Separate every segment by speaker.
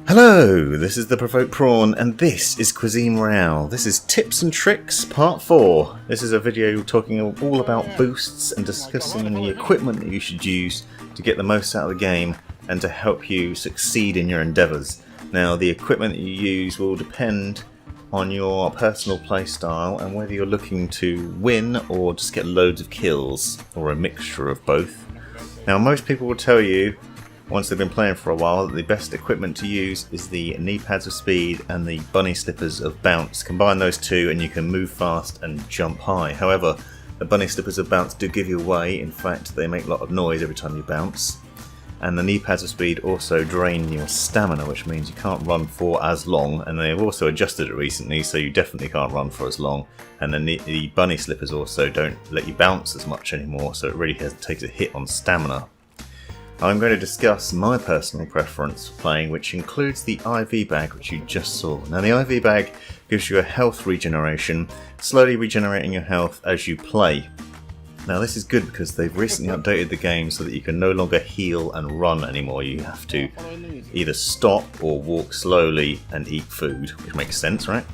Speaker 1: Hello, this is the Provoked Prawn and this is Cuisine Royale. This is Tips and Tricks Part 4. This is a video talking all about boosts and discussing the equipment that you should use to get the most out of the game and to help you succeed in your endeavours. Now, the equipment that you use will depend on your personal playstyle and whether you're looking to win or just get loads of kills, or a mixture of both. Now, most people will tell you, once they've been playing for a while, that the best equipment to use is the knee pads of speed and the bunny slippers of bounce. Combine those two and you can move fast and jump high. However, the bunny slippers of bounce do give you away. In fact, they make a lot of noise every time you bounce. And the knee pads of speed also drain your stamina, which means you can't run for as long. And they've also adjusted it recently, so you definitely can't run for as long. And the bunny slippers also don't let you bounce as much anymore, so it really takes a hit on stamina. I'm going to discuss my personal preference for playing, which includes the IV bag, which you just saw. Now, the IV bag gives you a health regeneration, slowly regenerating your health as you play. Now, this is good because they've recently updated the game so that you can no longer heal and run anymore. You have to either stop or walk slowly and eat food, which makes sense, right?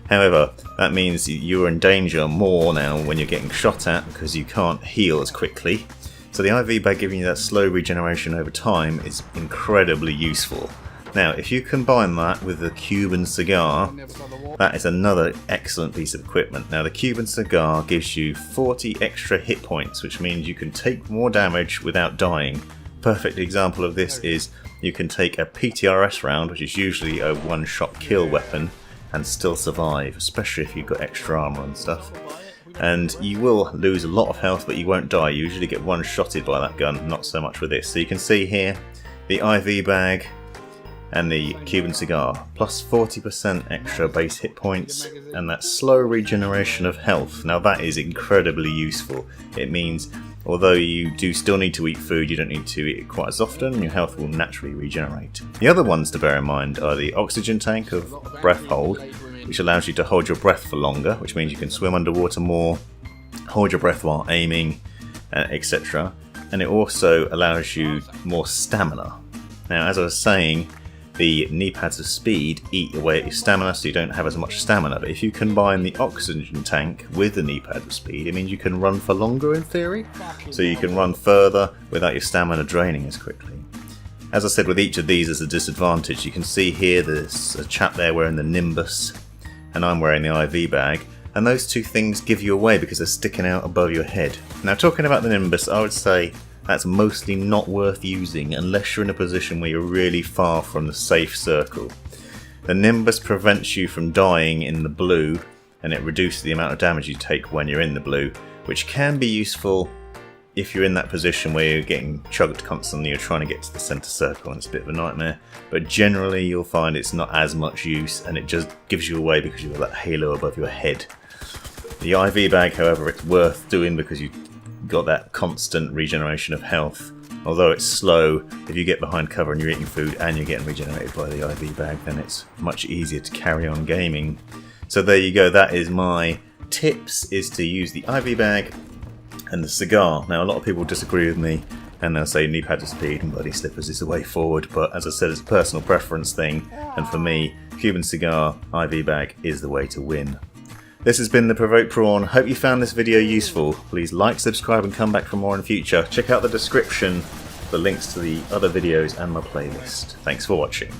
Speaker 1: However, that means you're in danger more now when you're getting shot at because you can't heal as quickly. So the IV bag giving you that slow regeneration over time is incredibly useful. Now, if you combine that with the Cuban cigar, that is another excellent piece of equipment. Now, the Cuban cigar gives you 40 extra hit points, which means you can take more damage without dying. Perfect example of this is you can take a PTRS round, which is usually a one-shot kill weapon, and still survive, especially if you've got extra armor and stuff. And you will lose a lot of health, but you won't die. You usually get one-shotted by that gun, not so much with this. So you can see here the IV bag and the Cuban cigar, plus 40% extra base hit points, and that slow regeneration of health. Now, that is incredibly useful. It means, although you do still need to eat food, you don't need to eat it quite as often, your health will naturally regenerate. The other ones to bear in mind are the oxygen tank of breath hold, which allows you to hold your breath for longer, which means you can swim underwater more, hold your breath while aiming, etc. And it also allows you more stamina. Now, as I was saying, the knee pads of speed eat away at your stamina, so you don't have as much stamina. But if you combine the oxygen tank with the knee pads of speed, it means you can run for longer in theory. So you can run further without your stamina draining as quickly. As I said, with each of these there's a disadvantage. You can see here there's a chap there wearing the Nimbus, and I'm wearing the IV bag, and those two things give you away because they're sticking out above your head. Now, talking about the Nimbus, I would say that's mostly not worth using unless you're in a position where you're really far from the safe circle. The Nimbus prevents you from dying in the blue, and it reduces the amount of damage you take when you're in the blue, which can be useful if you're in that position where you're getting chugged constantly, you're trying to get to the centre circle and it's a bit of a nightmare. But generally you'll find it's not as much use, and it just gives you away because you've got that halo above your head. The IV bag, however, it's worth doing because you've got that constant regeneration of health. Although it's slow, if you get behind cover and you're eating food and you're getting regenerated by the IV bag, then it's much easier to carry on gaming. So there you go, that is my tips, is to use the IV bag and the cigar. Now, a lot of people disagree with me and they'll say knee pads of speed and bloody slippers is the way forward, but as I said, it's a personal preference thing, and for me, Cuban cigar, IV bag is the way to win. This has been the Provoked Prawn. Hope you found this video useful. Please like, subscribe and come back for more in the future. Check out the description for links to the other videos and my playlist. Thanks for watching.